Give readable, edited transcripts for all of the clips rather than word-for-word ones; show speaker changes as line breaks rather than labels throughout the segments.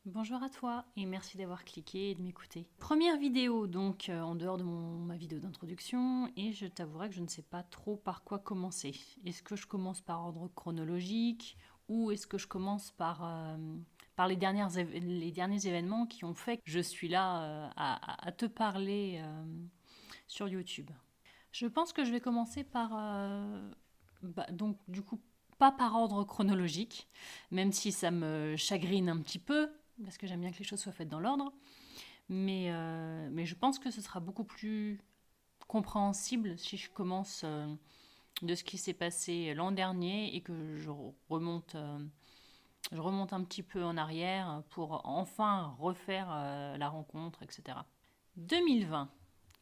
Bonjour à toi et merci d'avoir cliqué et de m'écouter. Première vidéo donc en dehors de ma vidéo d'introduction et je t'avouerai que je ne sais pas trop par quoi commencer. Est-ce que je commence par ordre chronologique ou est-ce que je commence par les derniers événements qui ont fait que je suis là à te parler sur YouTube. Je pense que je vais commencer donc du coup pas par ordre chronologique, même si ça me chagrine un petit peu, parce que j'aime bien que les choses soient faites dans l'ordre. Mais je pense que ce sera beaucoup plus compréhensible si je commence de ce qui s'est passé l'an dernier et que je remonte un petit peu en arrière pour enfin refaire la rencontre, etc. 2020.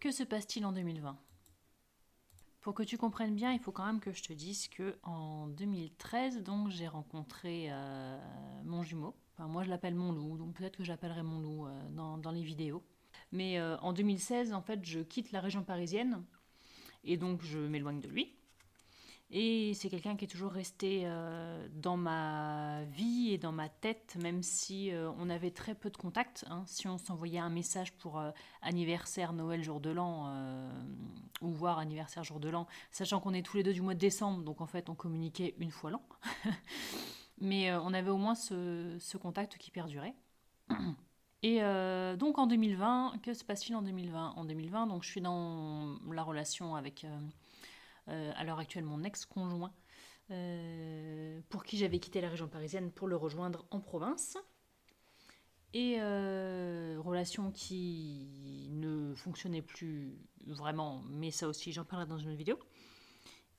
Que se passe-t-il en 2020? Pour que tu comprennes bien, il faut quand même que je te dise que en 2013, donc j'ai rencontré mon jumeau. Enfin, moi, je l'appelle mon loup, donc peut-être que j'appellerai mon loup dans les vidéos. Mais en 2016, en fait, je quitte la région parisienne et donc je m'éloigne de lui. Et c'est quelqu'un qui est toujours resté dans ma vie et dans ma tête, même si on avait très peu de contact. Hein. Si on s'envoyait un message pour anniversaire, Noël, jour de l'an, ou voir anniversaire, jour de l'an, sachant qu'on est tous les deux du mois de décembre, donc en fait on communiquait une fois l'an. Mais on avait au moins ce contact qui perdurait. Et donc en 2020, que se passe-t-il en 2020? En 2020, donc je suis dans la relation avec à l'heure actuelle mon ex-conjoint, pour qui j'avais quitté la région parisienne pour le rejoindre en province. Et relation qui ne fonctionnait plus vraiment, mais ça aussi j'en parlerai dans une autre vidéo.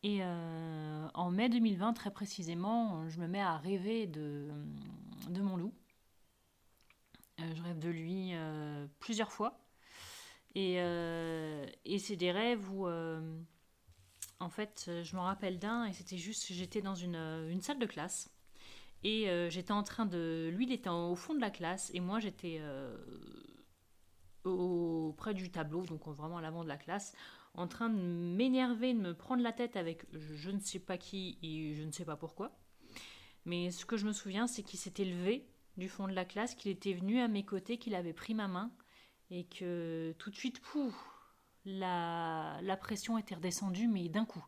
Et en mai 2020, très précisément, je me mets à rêver de mon loup. Je rêve de lui plusieurs fois. Et c'est des rêves où en fait, je me rappelle d'un et c'était juste, j'étais dans une salle de classe et j'étais en train de, lui il était au fond de la classe et moi j'étais près du tableau, donc vraiment à l'avant de la classe, en train de m'énerver, de me prendre la tête avec je ne sais pas qui et je ne sais pas pourquoi. Mais ce que je me souviens, c'est qu'il s'était levé du fond de la classe, qu'il était venu à mes côtés, qu'il avait pris ma main et que tout de suite, pouf, la pression était redescendue, mais d'un coup.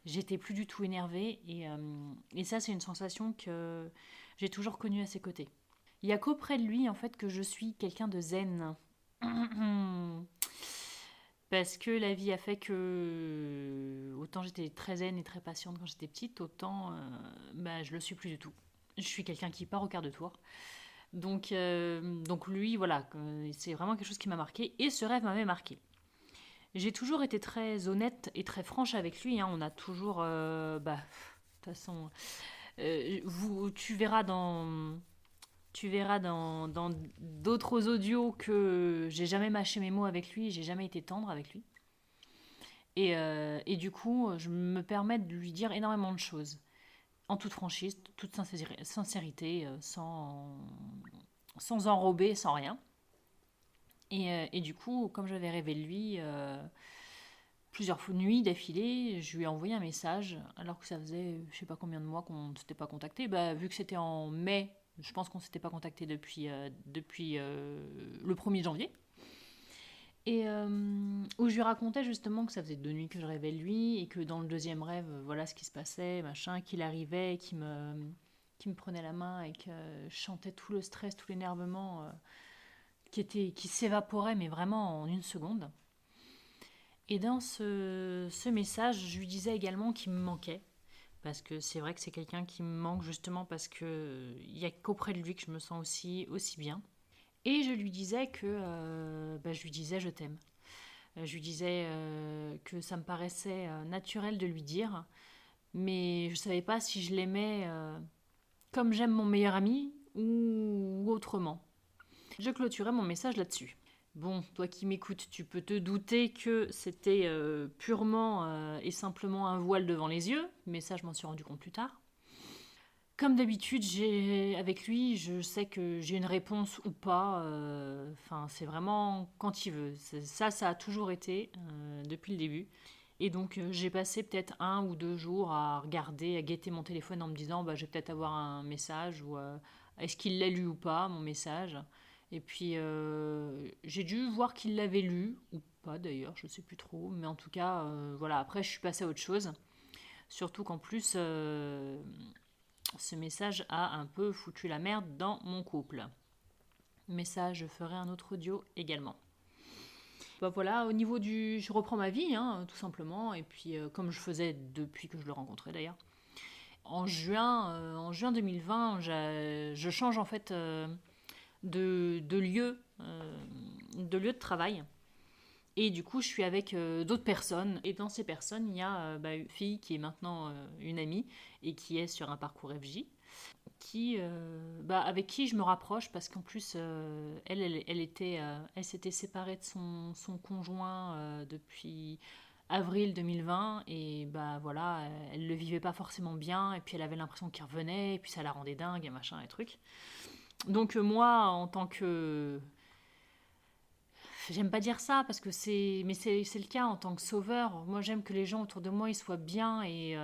J'étais plus du tout énervée et ça c'est une sensation que j'ai toujours connue à ses côtés. Il y a qu'auprès de lui en fait que je suis quelqu'un de zen. Parce que la vie a fait que autant j'étais très zen et très patiente quand j'étais petite, autant je le suis plus du tout. Je suis quelqu'un qui part au quart de tour. Donc lui, voilà, c'est vraiment quelque chose qui m'a marqué et ce rêve m'avait marqué. J'ai toujours été très honnête et très franche avec lui. Hein. On a toujours. De toute façon, tu verras dans d'autres audios que j'ai jamais mâché mes mots avec lui, j'ai jamais été tendre avec lui. Et du coup, je me permets de lui dire énormément de choses. En toute franchise, toute sincérité, sans enrober, sans rien. Et du coup, comme j'avais rêvé de lui plusieurs nuits d'affilée, je lui ai envoyé un message, alors que ça faisait je sais pas combien de mois qu'on ne s'était pas contacté. Bah, vu que c'était en mai, je pense qu'on ne s'était pas contacté depuis le 1er janvier. Et où je lui racontais justement que ça faisait 2 nuits que je rêvais de lui et que dans le deuxième rêve, voilà ce qui se passait, machin, qu'il arrivait, qu'il me prenait la main et que je chantais tout le stress, tout l'énervement qui s'évaporait, mais vraiment en une seconde. Et dans ce message, je lui disais également qu'il me manquait. Parce que c'est vrai que c'est quelqu'un qui me manque justement parce qu'il n'y a qu'auprès de lui que je me sens aussi bien. Et je lui disais je lui disais je t'aime. Je lui disais que ça me paraissait naturel de lui dire, mais je ne savais pas si je l'aimais comme j'aime mon meilleur ami ou autrement. Je clôturais mon message là-dessus. Bon, toi qui m'écoutes, tu peux te douter que c'était purement et simplement un voile devant les yeux, mais ça je m'en suis rendu compte plus tard. Comme d'habitude, avec lui, je sais que j'ai une réponse ou pas. Enfin, c'est vraiment quand il veut. Ça a toujours été depuis le début. Et donc, j'ai passé peut-être 1 ou 2 jours à regarder, à guetter mon téléphone en me disant, je vais peut-être avoir un message ou est-ce qu'il l'a lu ou pas, mon message. Et puis, j'ai dû voir qu'il l'avait lu, ou pas d'ailleurs, je ne sais plus trop. Mais en tout cas, voilà, après, je suis passée à autre chose. Surtout qu'en plus, ce message a un peu foutu la merde dans mon couple. Mais ça, je ferai un autre audio également. Bah voilà, au niveau du... Je reprends ma vie, hein, tout simplement. Et puis, comme je faisais depuis que je le rencontrais d'ailleurs. En juin 2020, je change en fait de lieu, de travail. Et du coup, je suis avec d'autres personnes. Et dans ces personnes, il y a une fille qui est maintenant une amie et qui est sur un parcours FJ, avec qui je me rapproche parce qu'en plus, elle s'était séparée de son conjoint depuis avril 2020 et bah voilà, elle le vivait pas forcément bien et puis elle avait l'impression qu'il revenait et puis ça la rendait dingue et machin et truc. Donc moi, en tant que... J'aime pas dire ça parce que c'est le cas en tant que sauveur. Moi, j'aime que les gens autour de moi ils soient bien et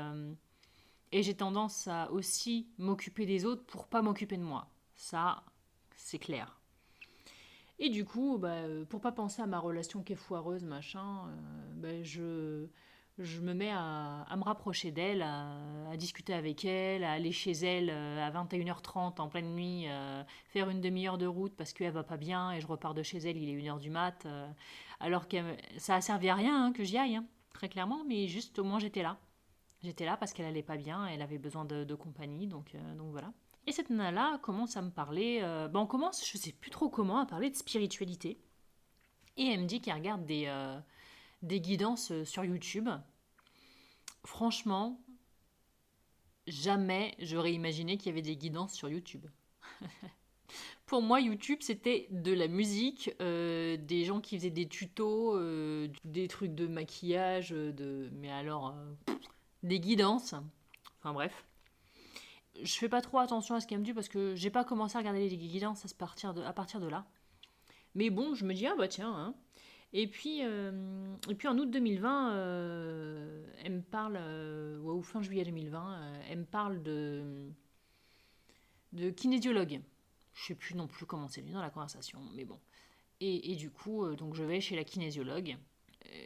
j'ai tendance à aussi m'occuper des autres pour pas m'occuper de moi. Ça, c'est clair. Et du coup, pour pas penser à ma relation qui est foireuse, machin, je me mets à me rapprocher d'elle, à discuter avec elle, à aller chez elle à 21h30 en pleine nuit, faire une demi-heure de route parce qu'elle va pas bien et je repars de chez elle, il est 1h du mat. Alors que ça a servi à rien hein, que j'y aille, hein, très clairement, mais juste au moins j'étais là. J'étais là parce qu'elle allait pas bien, elle avait besoin de compagnie, donc voilà. Et cette nana-là commence à me parler, on commence, je sais plus trop comment, à parler de spiritualité. Et elle me dit qu'elle regarde des guidances sur YouTube. Franchement, jamais j'aurais imaginé qu'il y avait des guidances sur YouTube. Pour moi, YouTube, c'était de la musique, des gens qui faisaient des tutos, des trucs de maquillage, mais alors, des guidances. Enfin bref. Je fais pas trop attention à ce qu'elle me dit parce que j'ai pas commencé à regarder les guidances à partir de là. Mais bon, je me dis, ah bah tiens, hein. Et puis en août 2020, elle me parle, ou fin juillet 2020, elle me parle de kinésiologue. Je sais plus non plus comment c'est venu dans la conversation, mais bon. Et du coup, donc je vais chez la kinésiologue.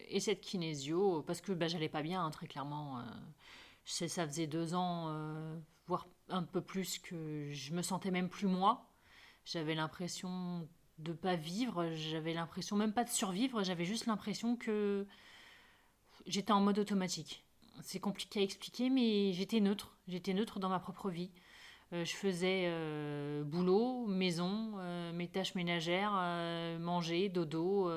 Et cette kinésio, parce que j'allais pas bien, hein, très clairement. Ça faisait 2 ans, voire un peu plus, que je me sentais même plus moi. J'avais l'impression de pas vivre, j'avais l'impression même pas de survivre, j'avais juste l'impression que j'étais en mode automatique. C'est compliqué à expliquer, mais j'étais neutre dans ma propre vie. Je faisais boulot, maison, mes tâches ménagères, manger, dodo,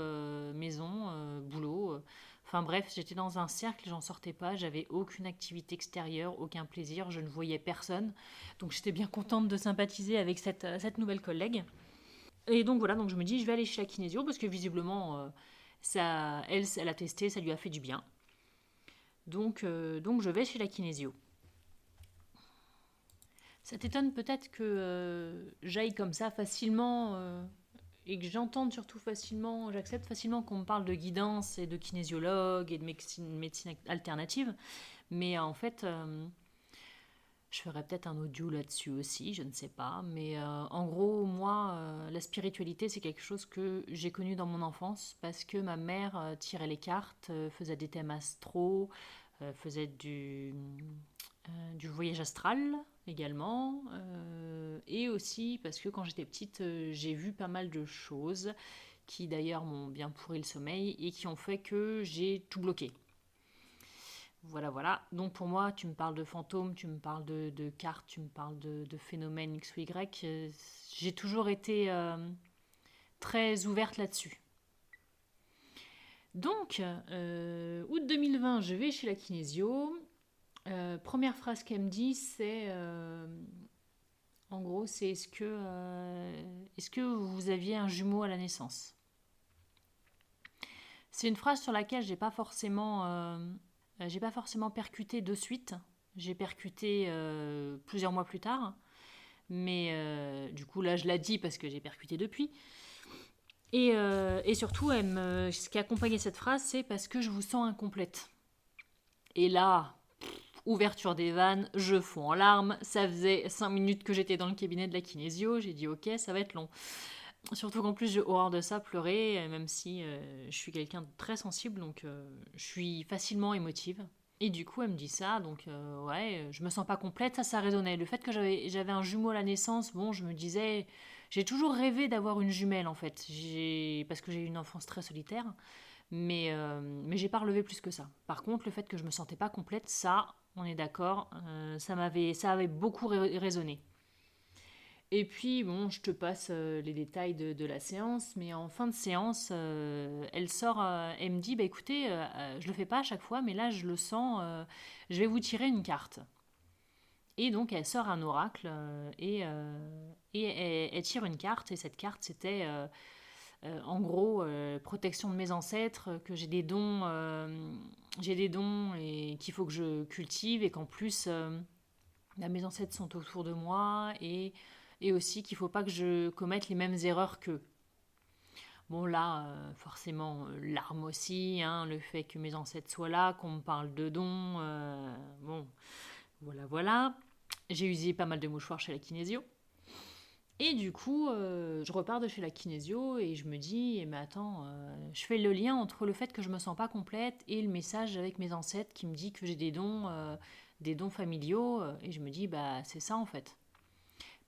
maison, boulot. Enfin bref, j'étais dans un cercle, j'en sortais pas, j'avais aucune activité extérieure, aucun plaisir, je ne voyais personne. Donc j'étais bien contente de sympathiser avec cette nouvelle collègue. Et donc voilà, donc je me dis, je vais aller chez la kinésio parce que visiblement, elle a testé, ça lui a fait du bien. Donc je vais chez la kinésio. Ça t'étonne peut-être que j'aille comme ça facilement et que j'entende surtout facilement, j'accepte facilement qu'on me parle de guidance et de kinésiologue et de médecine alternative. Mais en fait, je ferais peut-être un audio là-dessus aussi, je ne sais pas. Mais en gros, moi, la spiritualité, c'est quelque chose que j'ai connu dans mon enfance parce que ma mère tirait les cartes, faisait des thèmes astro, faisait du voyage astral également. Et aussi parce que quand j'étais petite, j'ai vu pas mal de choses qui d'ailleurs m'ont bien pourri le sommeil et qui ont fait que j'ai tout bloqué. Voilà, voilà. Donc pour moi, tu me parles de fantômes, tu me parles de cartes, tu me parles de phénomènes X ou Y. J'ai toujours été très ouverte là-dessus. Donc, août 2020, je vais chez la kinésio. Première phrase qu'elle me dit, c'est... en gros, c'est est-ce que vous aviez un jumeau à la naissance? C'est une phrase sur laquelle j'ai pas forcément percuté de suite. J'ai percuté plusieurs mois plus tard. Mais du coup, là, je la dis parce que j'ai percuté depuis. Et surtout, ce qui accompagnait cette phrase, c'est parce que je vous sens incomplète. Et là, ouverture des vannes, je fonds en larmes. Ça faisait 5 minutes que j'étais dans le cabinet de la kinésio. J'ai dit ok, ça va être long. Surtout qu'en plus, j'ai horreur de ça, pleurer, même si je suis quelqu'un de très sensible, donc je suis facilement émotive. Et du coup, elle me dit ça, donc ouais, je me sens pas complète, ça résonnait. Le fait que j'avais un jumeau à la naissance, bon, je me disais, j'ai toujours rêvé d'avoir une jumelle en fait, parce que j'ai eu une enfance très solitaire, mais j'ai pas relevé plus que ça. Par contre, le fait que je me sentais pas complète, ça, on est d'accord, ça avait beaucoup résonné. Et puis, bon, je te passe les détails de la séance, mais en fin de séance, elle sort, elle me dit, bah écoutez, je le fais pas à chaque fois, mais là, je le sens, je vais vous tirer une carte. Et donc, elle sort un oracle et elle tire une carte, et cette carte, c'était en gros protection de mes ancêtres, que j'ai des dons et qu'il faut que je cultive, et qu'en plus, bah, mes ancêtres sont autour de moi et aussi qu'il ne faut pas que je commette les mêmes erreurs qu'eux. Bon là, forcément, larmes aussi, hein, le fait que mes ancêtres soient là, qu'on me parle de dons, bon, voilà, voilà. J'ai usé pas mal de mouchoirs chez la kinésio. Et du coup, je repars de chez la kinésio et je me dis, mais attends, je fais le lien entre le fait que je me sens pas complète et le message avec mes ancêtres qui me dit que j'ai des dons familiaux, et je me dis, bah c'est ça en fait.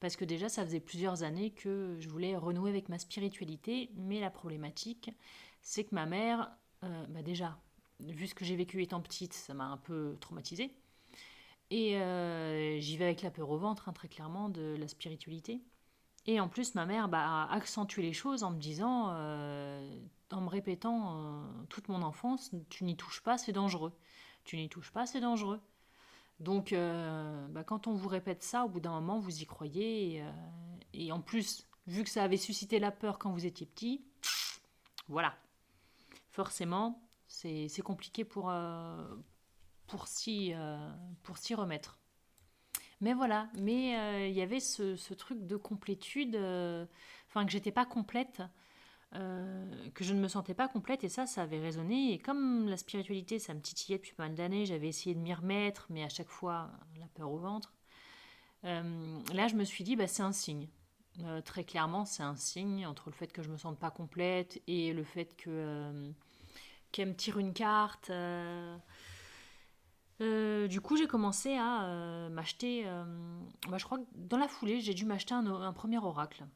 Parce que déjà, ça faisait plusieurs années que je voulais renouer avec ma spiritualité, mais la problématique, c'est que ma mère, bah déjà, vu ce que j'ai vécu étant petite, ça m'a un peu traumatisée. Et j'y vais avec la peur au ventre, hein, très clairement, de la spiritualité. Et en plus, ma mère bah, a accentué les choses en me disant, en me répétant toute mon enfance, tu n'y touches pas, c'est dangereux. Tu n'y touches pas, c'est dangereux. Donc, bah, quand on vous répète ça, au bout d'un moment, vous y croyez. Et en plus, vu que ça avait suscité la peur quand vous étiez petit, voilà. Forcément, c'est compliqué pour s'y remettre. Mais voilà, mais il y avait ce truc de complétude, enfin que j'étais pas complète, que je ne me sentais pas complète, et ça avait résonné. Et comme la spiritualité, ça me titillait depuis pas mal d'années, j'avais essayé de m'y remettre, mais à chaque fois, la peur au ventre. Là, je me suis dit, bah, c'est un signe. Très clairement, c'est un signe entre le fait que je me sente pas complète et le fait qu'elle me tire une carte. Du coup, j'ai commencé à m'acheter. Bah, je crois que dans la foulée, j'ai dû m'acheter un premier oracle.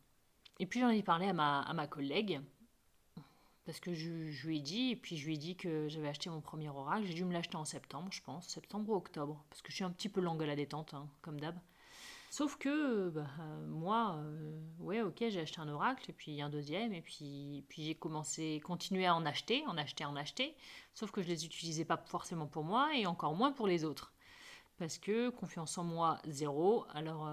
Et puis j'en ai parlé à ma collègue, parce que je lui ai dit, et puis je lui ai dit que j'avais acheté mon premier oracle. J'ai dû me l'acheter en septembre, je pense, septembre ou octobre, parce que je suis un petit peu longue à la détente, hein, comme d'hab. Sauf que bah, moi, ouais, ok, j'ai acheté un oracle, et puis un deuxième, puis j'ai continué à en acheter. Sauf que je les utilisais pas forcément pour moi, et encore moins pour les autres. Parce que confiance en moi, zéro. Alors,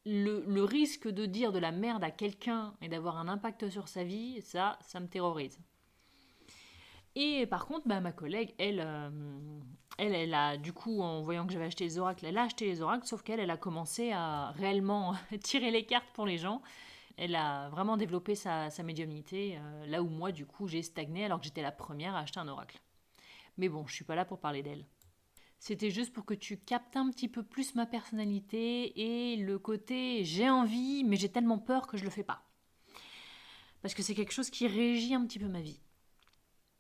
le risque de dire de la merde à quelqu'un et d'avoir un impact sur sa vie, ça me terrorise. Et par contre, bah, ma collègue, elle a, du coup, en voyant que j'avais acheté les oracles, elle a acheté les oracles, sauf qu'elle a commencé à réellement tirer les cartes pour les gens. Elle a vraiment développé sa médiumnité, là où moi, du coup, j'ai stagné alors que j'étais la première à acheter un oracle. Mais bon, je suis pas là pour parler d'elle. C'était juste pour que tu captes un petit peu plus ma personnalité et le côté j'ai envie, mais j'ai tellement peur que je le fais pas. Parce que c'est quelque chose qui régit un petit peu ma vie.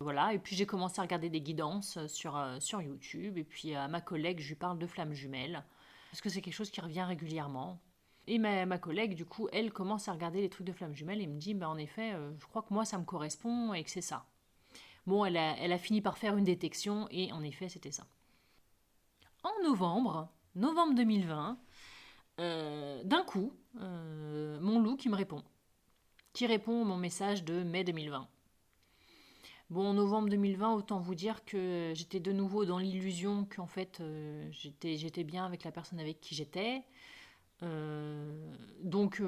Voilà, et puis j'ai commencé à regarder des guidances sur YouTube, et puis à ma collègue, je lui parle de flammes jumelles, parce que c'est quelque chose qui revient régulièrement. Et ma collègue, du coup, elle commence à regarder les trucs de flammes jumelles et me dit, bah, en effet, je crois que moi, ça me correspond et que c'est ça. Bon, elle a fini par faire une détection, et en effet, c'était ça. En novembre 2020, d'un coup, mon loup qui répond à mon message de mai 2020. Bon, en novembre 2020, autant vous dire que j'étais de nouveau dans l'illusion qu'en fait, j'étais bien avec la personne avec qui j'étais. Donc,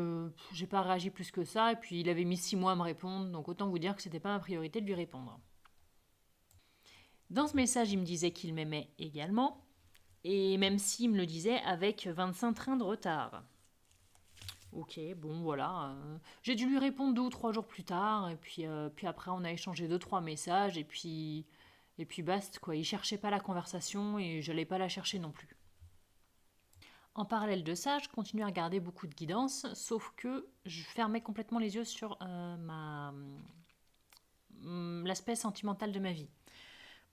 j'ai pas réagi plus que ça. Et puis, il avait mis 6 mois à me répondre. Donc, autant vous dire que c'était pas ma priorité de lui répondre. Dans ce message, il me disait qu'il m'aimait également. Et même s'il me le disait avec 25 trains de retard. Ok, bon voilà. J'ai dû lui répondre 2 ou 3 jours plus tard. Et puis après, on a échangé 2, 3 messages. Et puis basta, quoi. Il cherchait pas la conversation et je n'allais pas la chercher non plus. En parallèle de ça, je continuais à regarder beaucoup de guidance, sauf que je fermais complètement les yeux sur l'aspect sentimental de ma vie.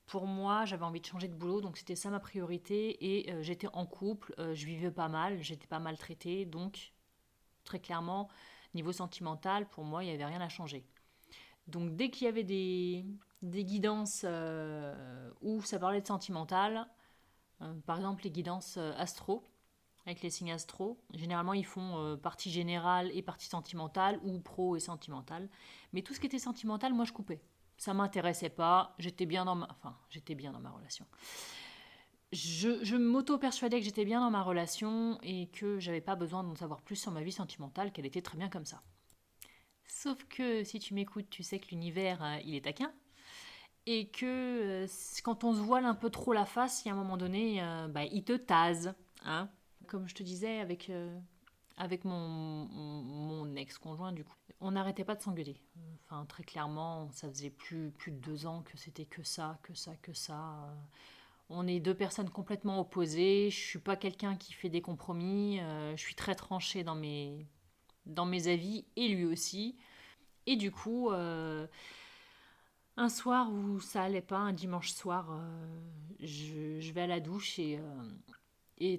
Pour moi, j'avais envie de changer de boulot, donc c'était ça ma priorité. Et j'étais en couple, je vivais pas mal, j'étais pas maltraitée, donc très clairement, niveau sentimental, pour moi, il n'y avait rien à changer. Donc dès qu'il y avait des guidances où ça parlait de sentimental, par exemple les guidances astro, avec les signes astro, généralement ils font partie générale et partie sentimentale, ou pro et sentimentale. Mais tout ce qui était sentimental, moi je coupais. Ça m'intéressait pas, j'étais bien dans ma relation. Je m'auto-persuadais que j'étais bien dans ma relation et que j'avais pas besoin d'en savoir plus sur ma vie sentimentale, qu'elle était très bien comme ça. Sauf que si tu m'écoutes, tu sais que l'univers, il est taquin. Et que quand on se voile un peu trop la face, il y a un moment donné, il te tase. Hein. Comme je te disais avec mon ex-conjoint, du coup, on n'arrêtait pas de s'engueuler. Enfin, très clairement, ça faisait plus de 2 ans que c'était que ça, que ça, que ça. On est deux personnes complètement opposées. Je suis pas quelqu'un qui fait des compromis. Je suis très tranchée dans mes avis, et lui aussi. Et du coup, un soir où ça allait pas, un dimanche soir, je vais à la douche et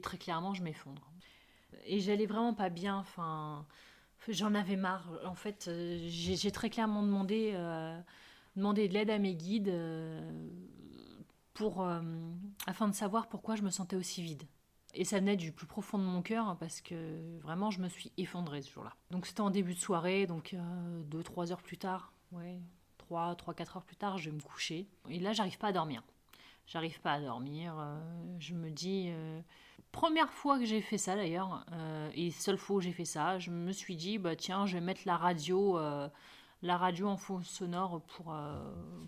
très clairement, je m'effondre. Et j'allais vraiment pas bien, enfin, j'en avais marre. En fait, j'ai très clairement demandé de l'aide à mes guides afin de savoir pourquoi je me sentais aussi vide. Et ça venait du plus profond de mon cœur parce que vraiment je me suis effondrée ce jour-là. Donc c'était en début de soirée, donc 2-3 heures plus tard, ouais, 3-4 heures plus tard, je vais me coucher. Et là, j'arrive pas à dormir. J'arrive pas à dormir. Je me dis. Première fois que j'ai fait ça d'ailleurs, et seule fois où j'ai fait ça, je me suis dit, bah tiens, je vais mettre la radio en fond sonore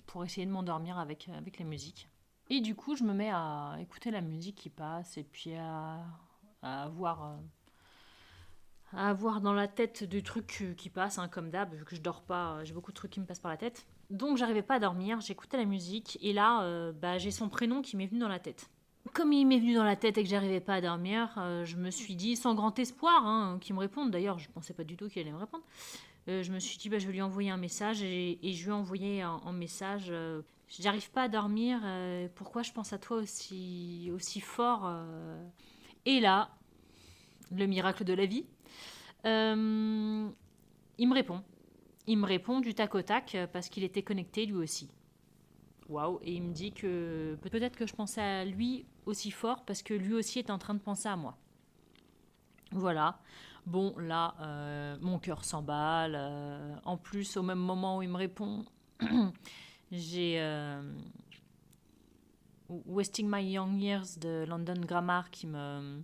pour essayer de m'endormir avec la musique. Et du coup, je me mets à écouter la musique qui passe et puis à avoir dans la tête des trucs qui passent, hein, comme d'hab, vu que je dors pas, j'ai beaucoup de trucs qui me passent par la tête. Donc j'arrivais pas à dormir, j'écoutais la musique et là, j'ai son prénom qui m'est venu dans la tête. Comme il m'est venu dans la tête et que j'arrivais pas à dormir, je me suis dit, sans grand espoir, hein, qu'il me réponde, d'ailleurs je pensais pas du tout qu'il allait me répondre, je me suis dit, je vais lui envoyer un message et je lui ai envoyé un message. J'arrive pas à dormir, pourquoi je pense à toi aussi fort Et là, le miracle de la vie, il me répond. Il me répond du tac au tac parce qu'il était connecté lui aussi. Waouh. Et il me dit que peut-être que je pensais à lui aussi fort parce que lui aussi est en train de penser à moi. Voilà. Bon, là, mon cœur s'emballe. En plus, au même moment où il me répond, j'ai Wasting My Young Years de London Grammar qui me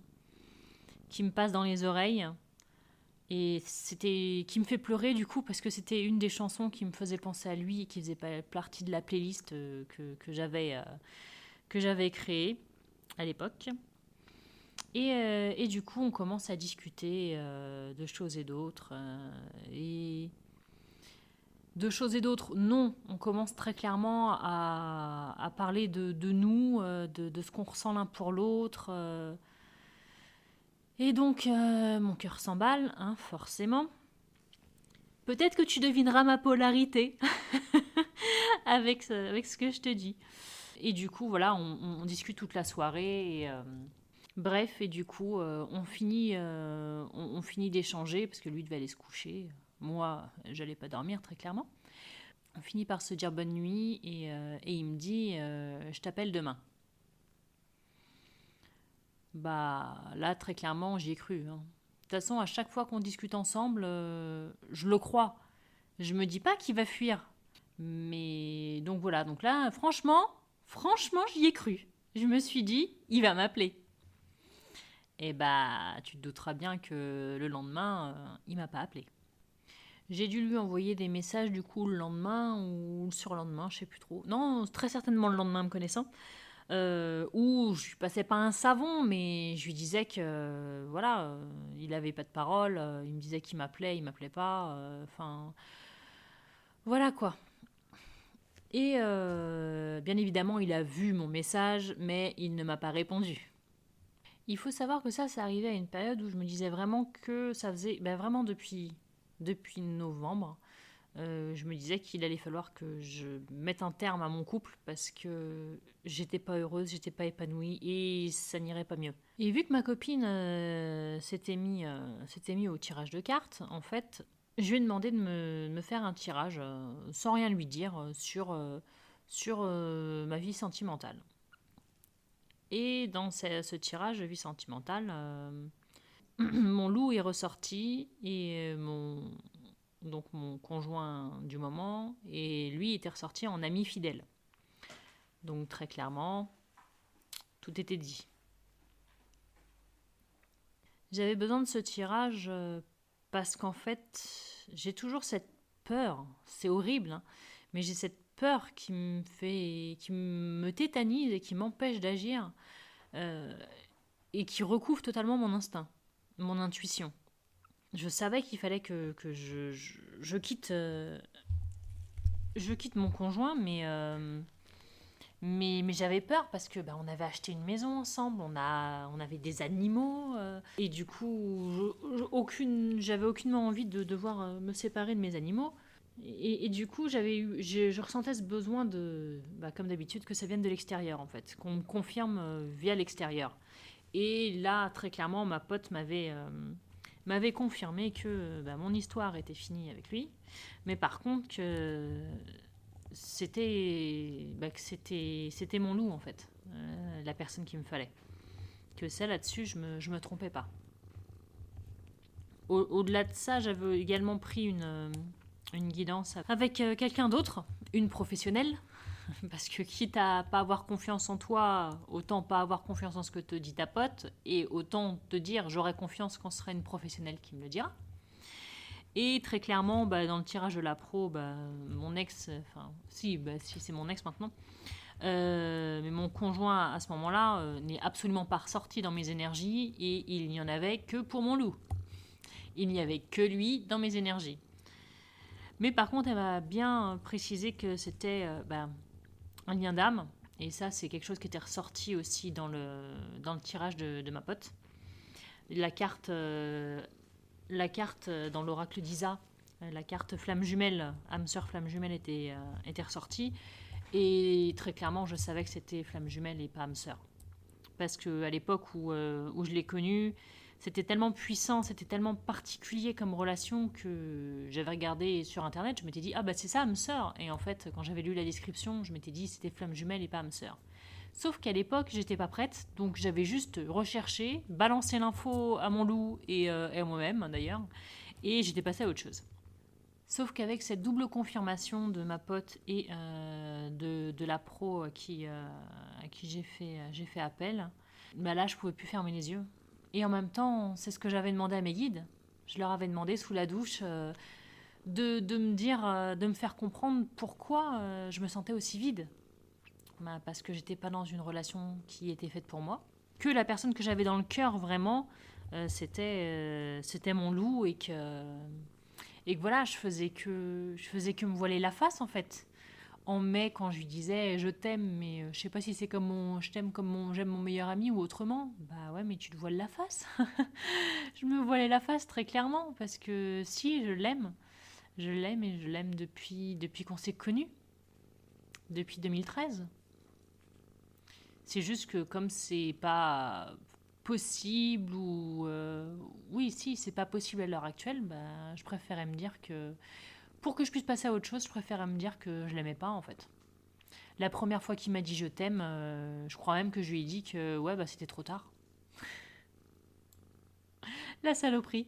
passe dans les oreilles. Et qui me fait pleurer du coup parce que c'était une des chansons qui me faisait penser à lui et qui faisait partie de la playlist que j'avais créée à l'époque. Et du coup, on commence à discuter de choses et d'autres. Et de choses et d'autres, non. On commence très clairement à parler de nous, de ce qu'on ressent l'un pour l'autre. Et donc, mon cœur s'emballe, hein, forcément. Peut-être que tu devineras ma polarité avec ce que je te dis. Et du coup, voilà, on discute toute la soirée. Bref, et du coup, on finit d'échanger parce que lui devait aller se coucher. Moi, j'allais pas dormir, très clairement. On finit par se dire bonne nuit et il me dit je t'appelle demain. Bah là, très clairement, j'y ai cru. Hein. De toute façon, à chaque fois qu'on discute ensemble, je le crois. Je me dis pas qu'il va fuir. Mais donc voilà, donc là, franchement, j'y ai cru. Je me suis dit, il va m'appeler. Et bah, tu te douteras bien que le lendemain, il m'a pas appelé. J'ai dû lui envoyer des messages du coup le lendemain ou le surlendemain, je sais plus trop. Non, très certainement le lendemain me connaissant. Où je lui passais pas un savon, mais je lui disais que voilà, il avait pas de parole. Il me disait qu'il m'appelait, il m'appelait pas. Enfin, voilà quoi. Et bien évidemment, il a vu mon message, mais il ne m'a pas répondu. Il faut savoir que ça arrivait à une période où je me disais vraiment que ça faisait, vraiment depuis novembre, je me disais qu'il allait falloir que je mette un terme à mon couple parce que j'étais pas heureuse, j'étais pas épanouie et ça n'irait pas mieux. Et vu que ma copine s'était mis au tirage de cartes, en fait, je lui ai demandé de me faire un tirage sans rien lui dire sur ma vie sentimentale. Et dans ce tirage de vie sentimentale, mon loup est ressorti et mon conjoint du moment, et lui était ressorti en ami fidèle. Donc très clairement, tout était dit. J'avais besoin de ce tirage parce qu'en fait, j'ai toujours cette peur, c'est horrible, hein, mais j'ai cette peur qui me tétanise et qui m'empêche d'agir et qui recouvre totalement mon instinct, mon intuition. Je savais qu'il fallait que je quitte mon conjoint, mais j'avais peur parce que on avait acheté une maison ensemble, on avait des animaux, et du coup, j'avais aucunement envie de devoir me séparer de mes animaux. Et du coup, je ressentais ce besoin de, comme d'habitude, que ça vienne de l'extérieur en fait, qu'on me confirme via l'extérieur. Et là, très clairement, ma pote m'avait confirmé que mon histoire était finie avec lui, mais par contre que c'était mon loup en fait, la personne qu'il me fallait. Que ça là-dessus, je me trompais pas. Au-delà de ça, j'avais également pris une guidance avec quelqu'un d'autre, une professionnelle, parce que quitte à pas avoir confiance en toi, autant pas avoir confiance en ce que te dit ta pote, et autant te dire j'aurai confiance quand ce sera une professionnelle qui me le dira. Et très clairement, dans le tirage de la pro, mon ex, si c'est mon ex maintenant, mais mon conjoint à ce moment-là n'est absolument pas ressorti dans mes énergies et il n'y en avait que pour mon loup. Il n'y avait que lui dans mes énergies. Mais par contre, elle m'a bien précisé que c'était un lien d'âme. Et ça, c'est quelque chose qui était ressorti aussi dans le tirage de ma pote. La carte dans l'oracle d'Isa, la carte flamme jumelle, âme sœur flamme jumelle était ressortie. Et très clairement, je savais que c'était flamme jumelle et pas âme sœur. Parce qu'à l'époque où je l'ai connue, c'était tellement puissant, c'était tellement particulier comme relation que j'avais regardé sur internet, je m'étais dit c'est ça âme sœur. Et en fait, quand j'avais lu la description, je m'étais dit c'était flamme jumelle et pas âme sœur. Sauf qu'à l'époque, j'étais pas prête, donc j'avais juste recherché, balancé l'info à mon loup et à moi-même d'ailleurs, et j'étais passée à autre chose. Sauf qu'avec cette double confirmation de ma pote et de la pro à qui j'ai fait appel, là je pouvais plus fermer les yeux. Et en même temps, c'est ce que j'avais demandé à mes guides. Je leur avais demandé sous la douche de me dire, de me faire comprendre pourquoi je me sentais aussi vide. Parce que j'étais pas dans une relation qui était faite pour moi. Que la personne que j'avais dans le cœur vraiment, c'était mon loup et que voilà, je faisais que me voiler la face en fait. En mai, quand je lui disais je t'aime, mais je sais pas si c'est comme je t'aime comme j'aime mon meilleur ami ou autrement. Bah ouais, mais tu te voiles la face. Je me voilais la face très clairement parce que si je l'aime et je l'aime depuis qu'on s'est connus, depuis 2013. C'est juste que comme c'est pas possible ou oui si c'est pas possible à l'heure actuelle, je préférais me dire que pour que je puisse passer à autre chose, je préférais me dire que je l'aimais pas en fait. La première fois qu'il m'a dit je t'aime, je crois même que je lui ai dit que c'était trop tard. La saloperie.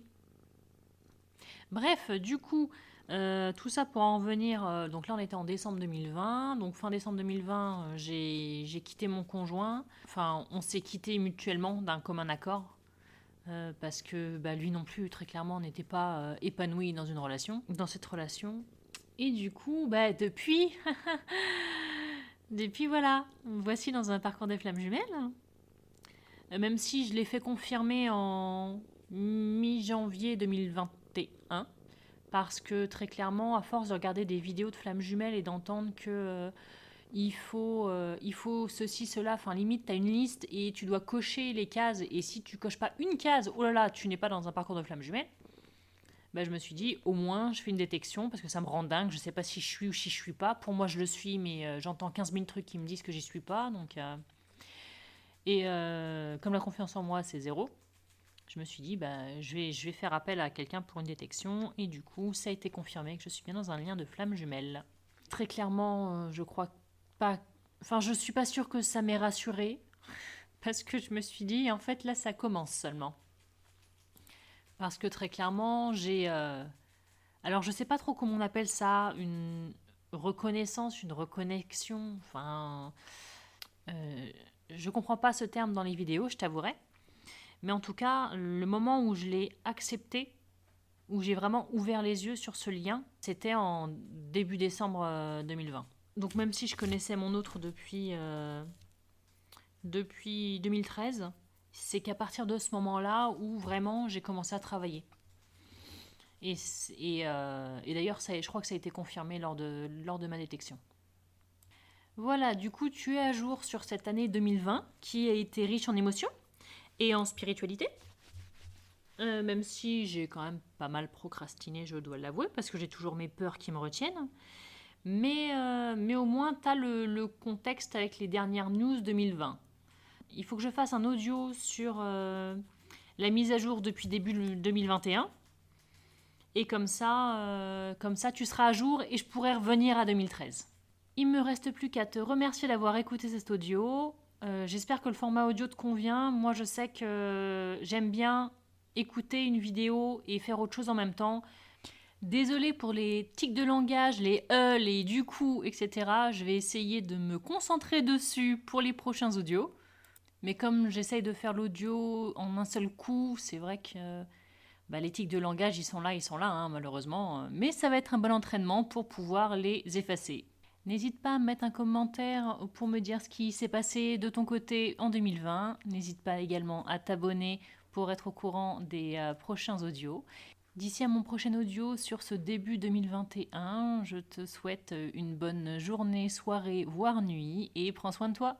Bref, du coup, tout ça pour en venir. Donc là, on était en décembre 2020. Donc fin décembre 2020, j'ai quitté mon conjoint. Enfin, on s'est quitté mutuellement d'un commun accord. Parce que lui non plus, très clairement, n'était pas épanoui dans cette relation. Et du coup, depuis, depuis voilà, voici dans un parcours des flammes jumelles. Même si je l'ai fait confirmer en mi-janvier 2021, Parce que très clairement, à force de regarder des vidéos de flammes jumelles et d'entendre que il faut ceci, cela, enfin limite, tu as une liste et tu dois cocher les cases. Et si tu coches pas une case, oh là là, tu n'es pas dans un parcours de flammes jumelles. Bah, je me suis dit, au moins, je fais une détection parce que ça me rend dingue. Je sais pas si je suis ou si je suis pas. Pour moi, je le suis, mais j'entends 15 000 trucs qui me disent que j'y suis pas. Comme la confiance en moi, c'est zéro, je me suis dit, bah, je vais faire appel à quelqu'un pour une détection. Et du coup, ça a été confirmé que je suis bien dans un lien de flamme jumelle. Très clairement, je crois pas. Enfin, je suis pas sûre que ça m'ait rassurée. Parce que je me suis dit, en fait, là, ça commence seulement. Parce que très clairement, j'ai. Alors, je sais pas trop comment on appelle ça, une reconnaissance, une reconnexion. Enfin. Je comprends pas ce terme dans les vidéos, je t'avouerai. Mais en tout cas, le moment où je l'ai accepté, où j'ai vraiment ouvert les yeux sur ce lien, c'était en début décembre 2020. Donc même si je connaissais mon autre depuis 2013, c'est qu'à partir de ce moment-là où vraiment j'ai commencé à travailler. Et d'ailleurs, je crois que ça a été confirmé lors de ma détection. Voilà, du coup, tu es à jour sur cette année 2020 qui a été riche en émotions et en spiritualité. Même si j'ai quand même pas mal procrastiné, je dois l'avouer, parce que j'ai toujours mes peurs qui me retiennent. Mais au moins, tu as le contexte avec les dernières news 2020. Il faut que je fasse un audio sur la mise à jour depuis début 2021. Et comme ça, tu seras à jour et je pourrai revenir à 2013. Il me reste plus qu'à te remercier d'avoir écouté cet audio. J'espère que le format audio te convient. Moi, je sais que j'aime bien écouter une vidéo et faire autre chose en même temps. Désolée pour les tics de langage, les les du coup, etc. Je vais essayer de me concentrer dessus pour les prochains audios. Mais comme j'essaye de faire l'audio en un seul coup, c'est vrai que les tics de langage, ils sont là, hein, malheureusement. Mais ça va être un bon entraînement pour pouvoir les effacer. N'hésite pas à mettre un commentaire pour me dire ce qui s'est passé de ton côté en 2020. N'hésite pas également à t'abonner pour être au courant des prochains audios. D'ici à mon prochain audio sur ce début 2021, je te souhaite une bonne journée, soirée, voire nuit et prends soin de toi.